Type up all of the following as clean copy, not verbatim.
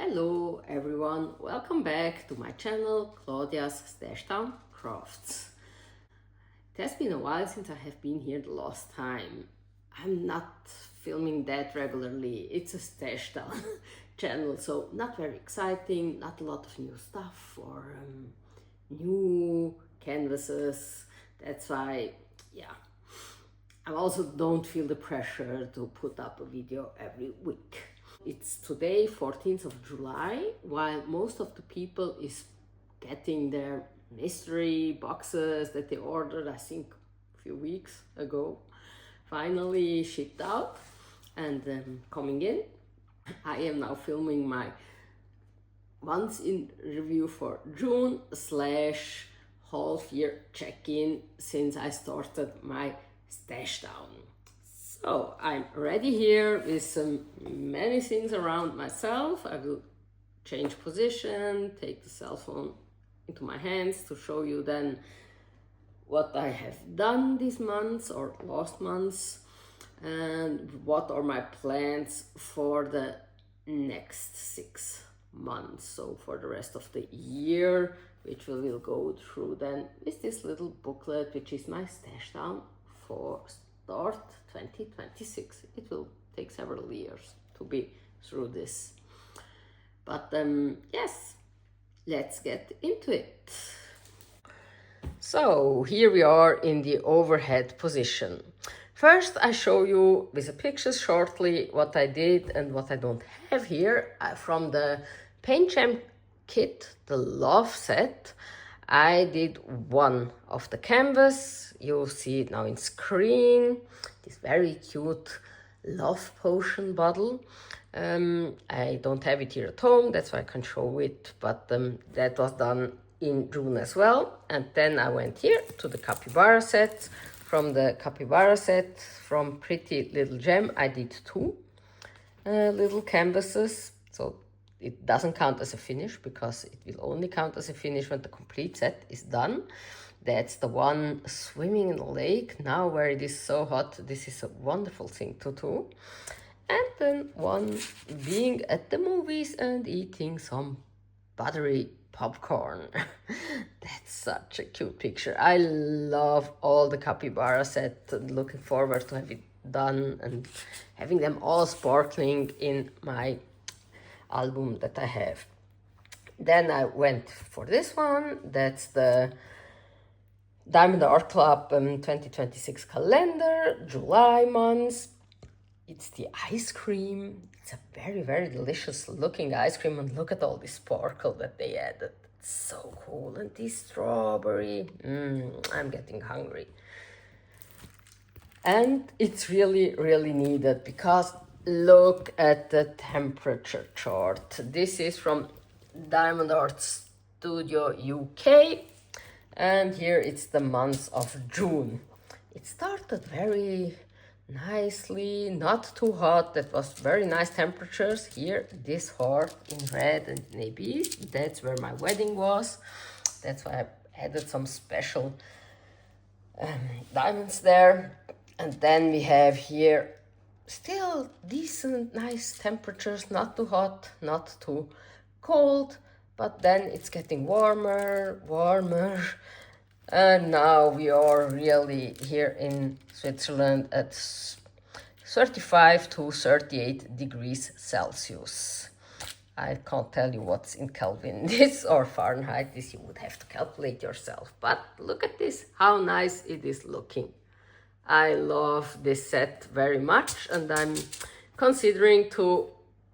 Hello everyone, welcome back to my channel Claudia's Stashtown Crafts. It has been a while since I have been here the last time. I'm not filming that regularly, it's a Stashtown channel, so not very exciting, not a lot of new stuff or new canvases. That's why, yeah, I also don't feel the pressure to put up a video every week. It's today, 14th of July, while most of the people is getting their mystery boxes that they ordered, I think, a few weeks ago, finally shipped out and coming in. I am now filming my months in review for June / half year check-in since I started my stash down. So I'm ready here with many things around myself. I will change position, take the cell phone into my hands to show you then what I have done these months or last months and what are my plans for the next 6 months. So for the rest of the year, which we will go through then with this little booklet, which is my stash down for start 2026. It will take several years to be through this, but yes, let's get into it. So here we are in the overhead position. First I show you with the pictures shortly what I did and what I don't have here. From the Paint Jam kit, the Love set, I did one of the canvas. You see it now in screen. This very cute love potion bottle. I don't have it here at home, that's why I can show it, but that was done in June as well. And then I went here to the capybara set. From the capybara set from Pretty Little Gem, I did 2 little canvases. So it doesn't count as a finish because it will only count as a finish when the complete set is done. That's the one swimming in the lake now where it is so hot. This is a wonderful thing to do. And then one being at the movies and eating some buttery popcorn. That's such a cute picture. I love all the capybara set and looking forward to have it done and having them all sparkling in my album that I have. Then I went for this one. That's the Diamond Art Club 2026 calendar, July months. It's the ice cream. It's a very delicious looking ice cream, and look at all the sparkle that they added. It's so cool. And this strawberry, I'm getting hungry. And it's really needed because look at the temperature chart. This is from Diamond Art Studio UK, and here it's the month of June. It started very nicely, not too hot. That was very nice temperatures. Here, this heart in red and navy, that's where my wedding was. That's why I added some special diamonds there. And then we have here still decent, nice temperatures, not too hot, not too cold, but then it's getting warmer. And now we are really here in Switzerland at 35 to 38 degrees Celsius. I can't tell you what's in Kelvin this or Fahrenheit. This you would have to calculate yourself. But look at this, how nice it is looking. I love this set very much, and I'm considering to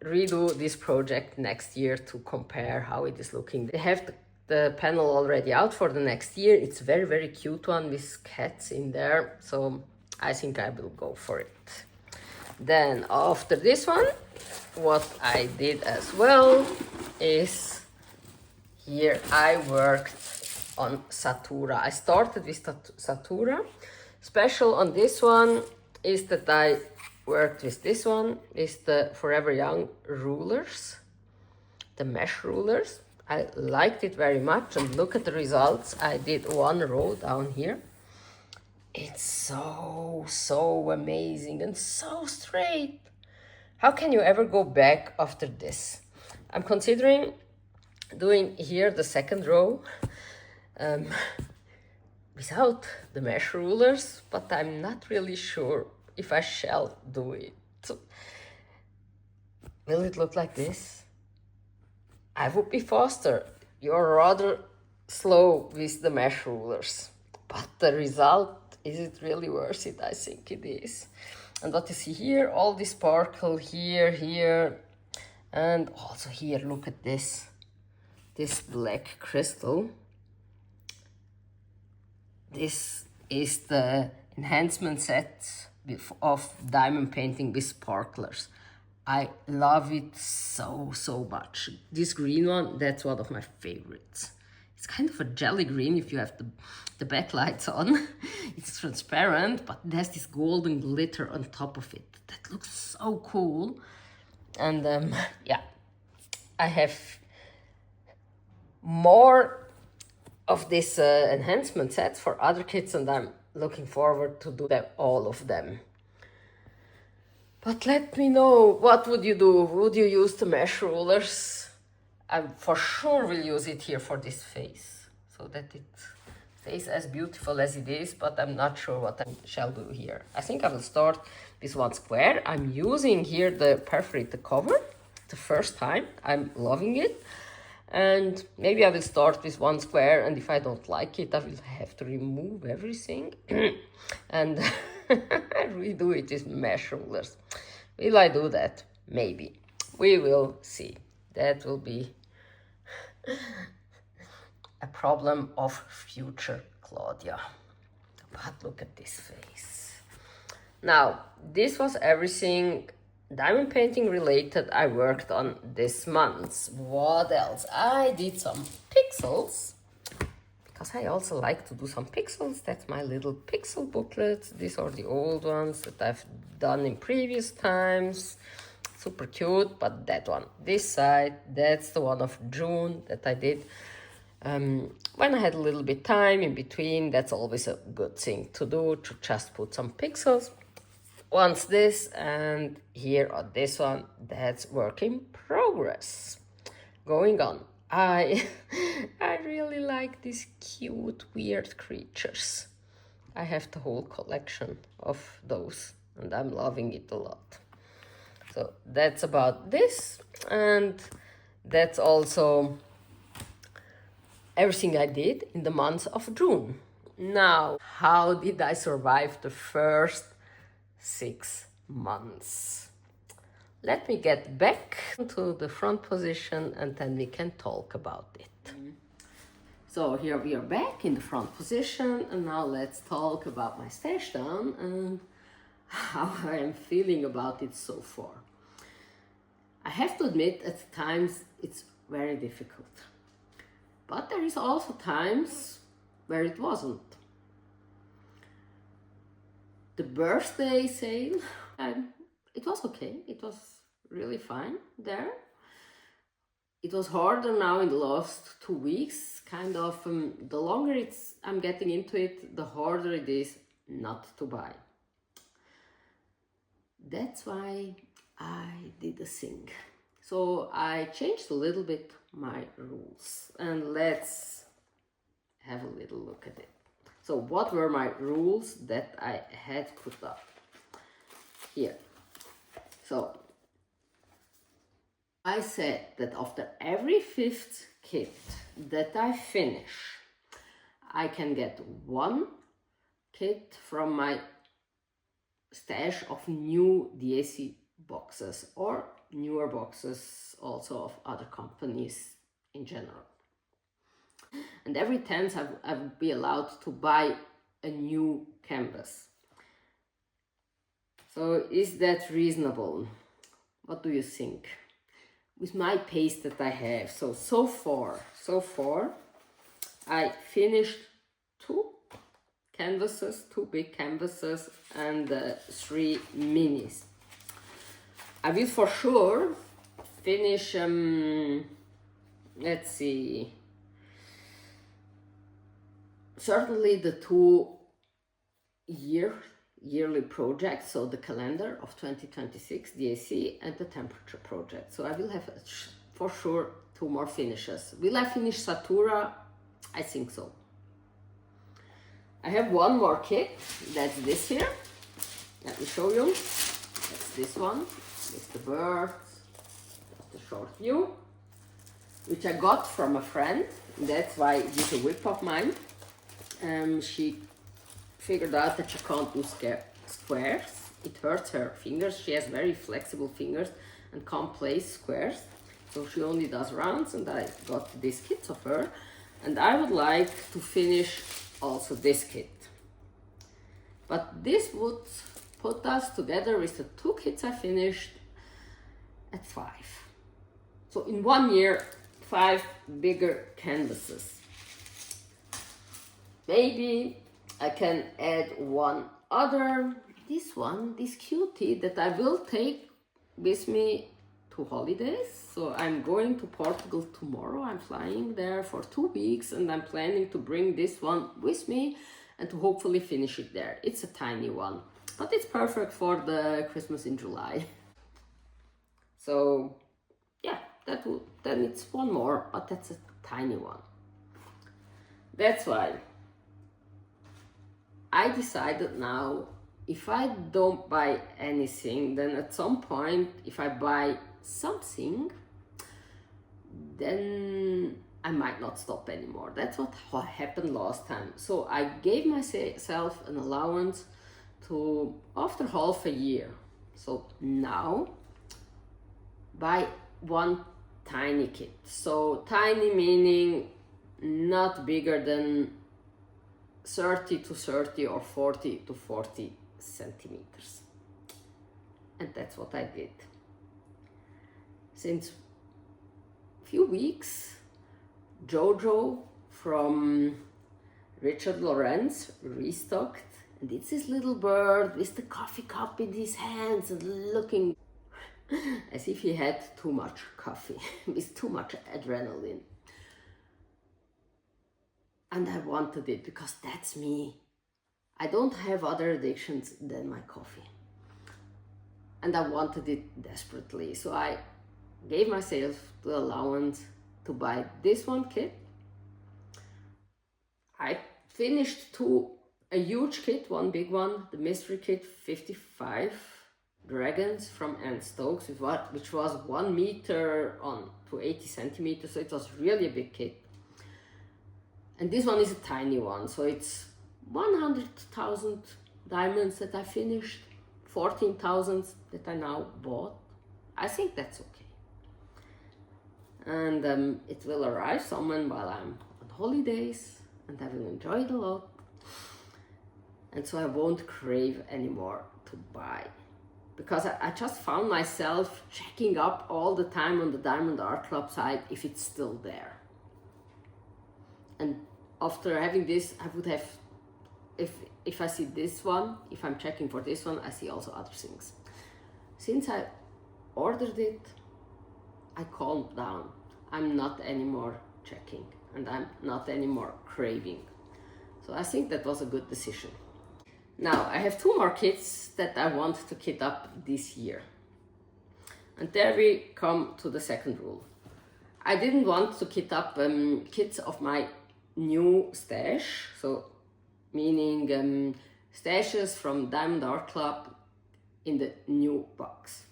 redo this project next year to compare how it is looking. They have the panel already out for the next year. It's very cute one with cats in there, so I think I will go for it. Then after this one, what I did as well is here I worked on Satura. I started with Satura. Special on this one is that I worked with this one, is the Forever Young rulers, the mesh rulers. I liked it very much, and look at the results. I did one row down here. It's so amazing and so straight. How can you ever go back after this? I'm considering doing here the second row without the mesh rulers, but I'm not really sure if I shall do it. Will it look like this? I would be faster. You're rather slow with the mesh rulers, but the result, is it really worth it? I think it is. And what you see here, all this sparkle here, and also here, look at this black crystal. This is the enhancement set of diamond painting with sparklers. I love it so much. This green one, that's one of my favorites. It's kind of a jelly green if you have the backlights on. It's transparent, but it has this golden glitter on top of it. That looks so cool. And yeah, I have more of this enhancement sets for other kits, and I'm looking forward to do them, all of them. But let me know, what would you do? Would you use the mesh rulers? I for sure will use it here for this face, so that it stays as beautiful as it is, but I'm not sure what I shall do here. I think I will start with one square. I'm using here the perforated cover, the first time. I'm loving it. And maybe I will start with one square, and if I don't like it, I will have to remove everything and redo it with mesh rulers. Will I do that? Maybe. We will see. That will be a problem of future Claudia. But look at this face. Now, this was everything diamond painting related I worked on this month. What else? I did some pixels, because I also like to do some pixels. That's my little pixel booklet. These are the old ones that I've done in previous times. Super cute, but that one, this side, that's the one of June that I did when I had a little bit time in between. That's always a good thing to do, to just put some pixels. Once this, and here on this one, that's work in progress. Going on. I really like these cute, weird creatures. I have the whole collection of those, and I'm loving it a lot. So that's about this, and that's also everything I did in the month of June. Now, how did I survive the first 6 months? Let me get back to the front position, and then we can talk about it. So here we are back in the front position, and now let's talk about my stash down and how I am feeling about it so far. I have to admit, at times it's very difficult, but there is also times where it wasn't. The birthday sale, it was okay. It was really fine there. It was harder now in the last 2 weeks, kind of. The longer I'm getting into it, the harder it is not to buy. That's why I did a thing. So I changed a little bit my rules, and let's have a little look at it. So what were my rules that I had put up here? So I said that after every 5th kit that I finish, I can get 1 kit from my stash of new DAC boxes, or newer boxes also of other companies in general. And every 10th I would be allowed to buy a new canvas. So is that reasonable? What do you think? With my pace that I have, so far, I finished 2 canvases, 2 big canvases, and 3 minis. I will for sure finish, let's see, certainly the 2 yearly projects, so the calendar of 2026 DAC and the temperature project. So I will have for sure 2 more finishes. Will I finish Satura? I think so. I have one more kit, that's this here. Let me show you. That's this one, with the birds, just a short view, which I got from a friend. That's why it is a whip of mine. She figured out that she can't do squares. It hurts her fingers. She has very flexible fingers and can't place squares. So she only does rounds, and I got this kit of her. And I would like to finish also this kit. But this would put us together with the 2 kits I finished at 5. So in 1 year, 5 bigger canvases. Maybe I can add one other, this one, this cutie that I will take with me to holidays. So I'm going to Portugal tomorrow. I'm flying there for 2 weeks, and I'm planning to bring this one with me and to hopefully finish it there. It's a tiny one, but it's perfect for the Christmas in July. So yeah, then it's one more, but that's a tiny one. That's why I decided now, if I don't buy anything, then at some point, if I buy something, then I might not stop anymore. That's what happened last time. So I gave myself an allowance to, after half a year, so now, buy one tiny kit. So tiny meaning not bigger than 30 to 30 or 40 to 40 centimeters. And that's what I did. Since a few weeks, Jojo from Richard Lawrence restocked, and it's this little bird with the coffee cup in his hands and looking as if he had too much coffee, with too much adrenaline. And I wanted it because that's me. I don't have other addictions than my coffee. And I wanted it desperately. So I gave myself the allowance to buy this one kit. I finished a huge kit, one big one, the mystery kit, 55 dragons from Anne Stokes, which was 1 meter on to 80 centimeters. So it was really a big kit. And this one is a tiny one, so it's 100,000 diamonds that I finished, 14,000 that I now bought. I think that's okay. And it will arrive somewhere while I'm on holidays, and I will enjoy it a lot. And so I won't crave anymore to buy. Because I just found myself checking up all the time on the Diamond Art Club site if it's still there. And after having this, I would have, if I see this one, if I'm checking for this one, I see also other things. Since I ordered it, I calmed down. I'm not anymore checking, and I'm not anymore craving. So I think that was a good decision. Now, I have 2 more kits that I want to kit up this year. And there we come to the second rule. I didn't want to kit up kits of my new stash, so meaning stashes from Diamond Art Club in the new box.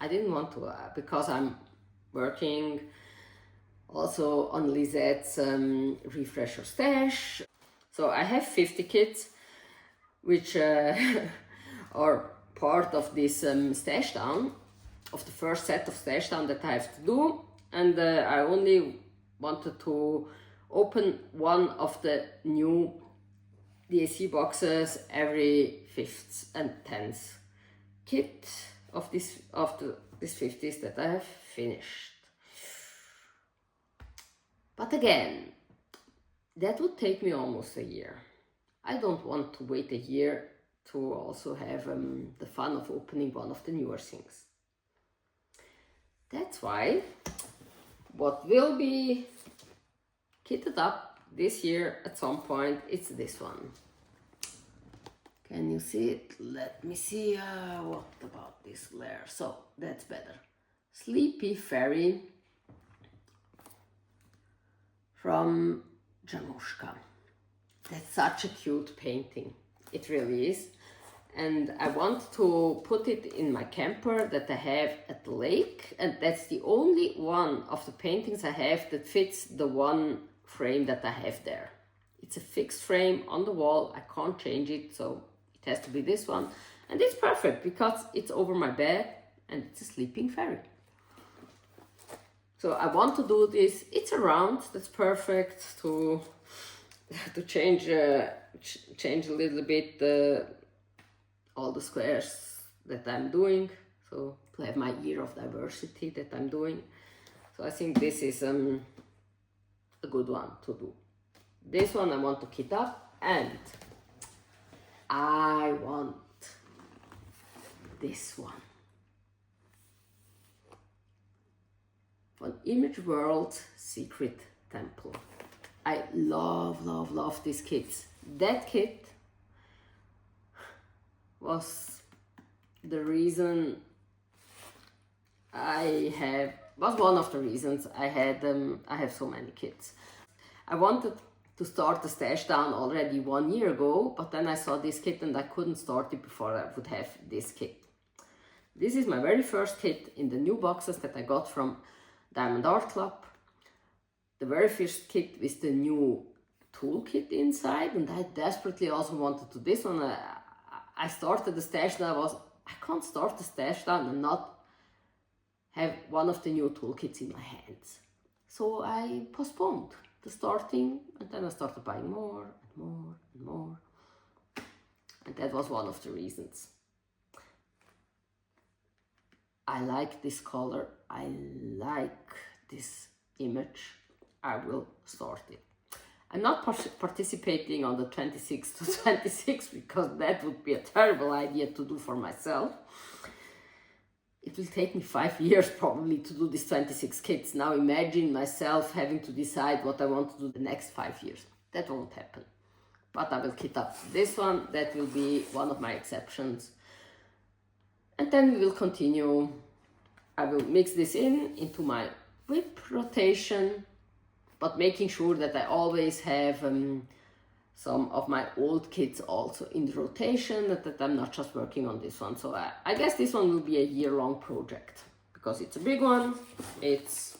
I didn't want to because I'm working also on Lisette's refresher stash. So I have 50 kits which are part of this stash down, of the first set of stash down that I have to do, and I only wanted to open one of the new DAC boxes every 5th and 10th kit of these 50s that I have finished. But again, that would take me almost a year. I don't want to wait a year to also have the fun of opening one of the newer things. That's why what will be kitted up this year at some point, it's this one. Can you see it? Let me see. What about this layer? So that's better. Sleepy Fairy from Januszka. That's such a cute painting. It really is. And I want to put it in my camper that I have at the lake, and that's the only one of the paintings I have that fits the one frame that I have there. It's a fixed frame on the wall. I can't change it, so it has to be this one. And it's perfect because it's over my bed and it's a sleeping fairy. So I want to do this. It's a round. That's perfect to change change a little bit all the squares that I'm doing. So to have my year of diversity that I'm doing. So I think this is a good one to do. This one I want to keep up, and I want this one. Von Image World Secret Temple. I love these kits. That kit was the reason was one of the reasons I have so many kits. I wanted to start the stash down already 1 year ago, but then I saw this kit and I couldn't start it before I would have this kit. This is my very first kit in the new boxes that I got from Diamond Art Club. The very first kit with the new toolkit inside, and I desperately also wanted to this one. I started the stash down. I can't start the stash down and not have one of the new toolkits in my hands. So I postponed the starting, and then I started buying more and more and more. And that was one of the reasons. I like this color. I like this image. I will start it. I'm not participating on the 26 to 26 because that would be a terrible idea to do for myself. It will take me 5 years probably to do these 26 kits. Now imagine myself having to decide what I want to do the next 5 years. That won't happen. But I will kit up this one. That will be one of my exceptions. And then we will continue. I will mix this into my whip rotation, but making sure that I always have some of my old kits also in the rotation, that I'm not just working on this one. So I guess this one will be a year-long project because it's a big one. It's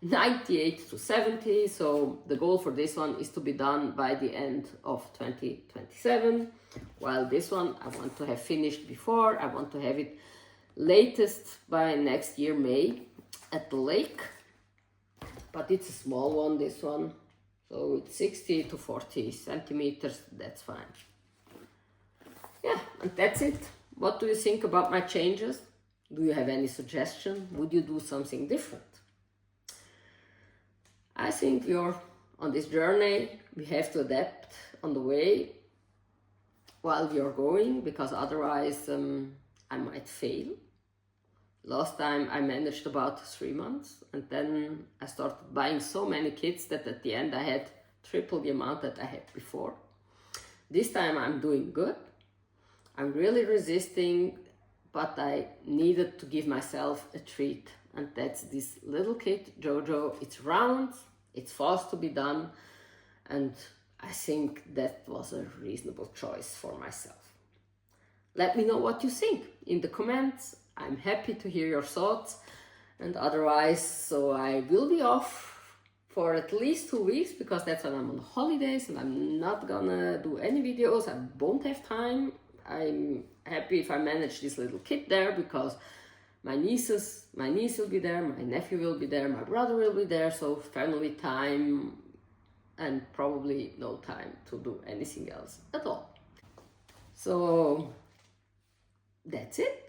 98 to 70, so the goal for this one is to be done by the end of 2027, while this one I want to have finished before. I want to have it latest by next year, May, at the lake. But it's a small one, this one. So it's 60 to 40 centimeters, that's fine. Yeah, and that's it. What do you think about my changes? Do you have any suggestion? Would you do something different? I think we're on this journey. We have to adapt on the way while we are going, because otherwise I might fail. Last time I managed about 3 months, and then I started buying so many kits that at the end I had triple the amount that I had before. This time I'm doing good. I'm really resisting, but I needed to give myself a treat. And that's this little kit, Jojo. It's round, it's fast to be done, and I think that was a reasonable choice for myself. Let me know what you think in the comments. I'm happy to hear your thoughts, and otherwise, so I will be off for at least 2 weeks because that's when I'm on holidays and I'm not gonna do any videos. I won't have time. I'm happy if I manage this little kit there because my niece will be there, my nephew will be there, my brother will be there, so family time and probably no time to do anything else at all. So that's it.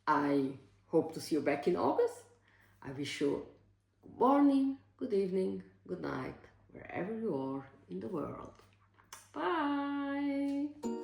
I hope to see you back in August. I wish you good morning, good evening, good night, wherever you are in the world. Bye!